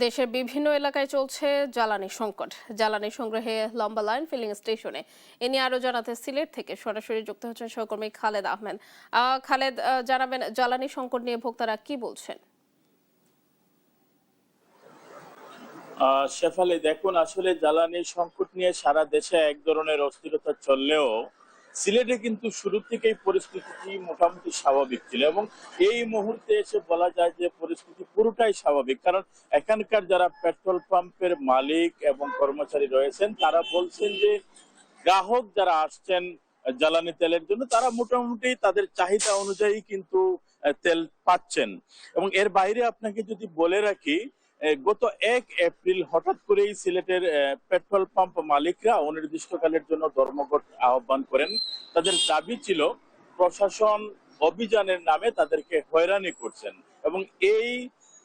দেশের বিভিন্ন এলাকায় চলছে জ্বালানি সংকট। জ্বালানি সংগ্রহে লম্বা লাইন ফিলিং স্টেশনে। এ নিয়ে আরো জানাতে সিলেট থেকে সরাসরি যুক্ত হচ্ছেন সহকর্মী খালেদ আহমেদ। খালেদ, জানাবেন জ্বালানি সংকট নিয়ে ভোক্তারা কি বলছেন? শেফালি, দেখুন, আসলে জ্বালানি সংকট নিয়ে সারা দেশে এক ধরনের অস্থিরতা চললেও সিলেটে কিন্তু শুরু থেকেই পরিস্থিতি মোটামুটি স্বাভাবিক ছিল এবং এই মুহূর্তে এসে বলা যায় যে পরিস্থিতি পুরোটাই স্বাভাবিক। কারণ এখানকার যারা পেট্রোল পাম্পের মালিক এবং কর্মচারী রয়েছেন তারা বলছেন যে গ্রাহক যারা আসছেন জ্বালানি তেলের জন্য তারা মোটামুটি তাদের চাহিদা অনুযায়ী কিন্তু তেল পাচ্ছেন। এবং এর বাইরে আপনাকে যদি বলে রাখি, গত 1 এপ্রিল হঠাৎ করেই সিলেটের পেট্রোল পাম্প মালিকরা অনির্দিষ্টকালের জন্য ধর্মঘট আহ্বান করেন। তাদের দাবি ছিল প্রশাসন অভিযানের নামে তাদেরকে হয়রানি করছেন এবং এই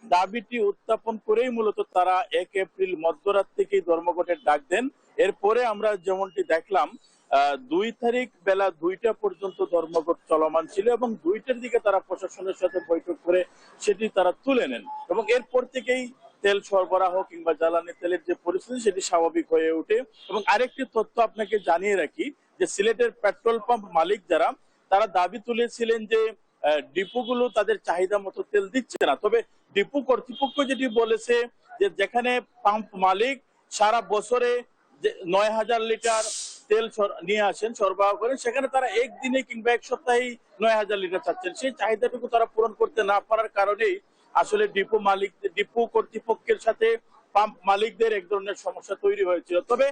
দাবিটি উত্থাপন করেই মূলত তারা 1 এপ্রিল মধ্যরাত থেকেই ধর্মঘটের ডাক দেন। এরপরে আমরা যেমনটি দেখলাম, 2 তারিখ বেলা 2টা পর্যন্ত ধর্মঘট চলমান ছিল এবং 2টার দিকে তারা প্রশাসনের সাথে বৈঠক করে সেটি তারা তুলে নেন এবং এরপর থেকেই তেল সরবরাহ কিংবা জ্বালানি তেলের যে পরিস্থিতি সেটি স্বাভাবিক হয়ে ওঠে। এবং আরেকটি তথ্য আপনাকে জানিয়ে রাখি যে সিলেটের পেট্রোল পাম্প মালিক যারা তারা দাবি তুলেছিলেন যে ডিপোগুলো তাদের চাহিদা মতো তেল দিচ্ছে না। তবে ডিপো কর্তৃপক্ষ যেটি বলেছে যে যেখানে পাম্প মালিক সারা বছরে যে 9,000 লিটার তেল নিয়ে আসেন সরবরাহ করেন, সেখানে তারা একদিনে কিংবা এক সপ্তাহেই 9,000 লিটার চাচ্ছেন। সেই চাহিদাটুকু তারা পূরণ করতে না পারার কারণেই আসলে ডিপো কর্তৃপক্ষের সাথে পাম্প মালিকদের এক ধরনের সমস্যা তৈরি হয়েছিল। তবে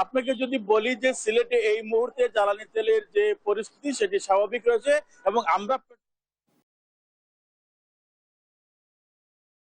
আপনাকে যদি বলি যে সিলেটে এই মুহূর্তে জ্বালানি তেলের যে পরিস্থিতি সেটি স্বাভাবিক রয়েছে এবং আমরা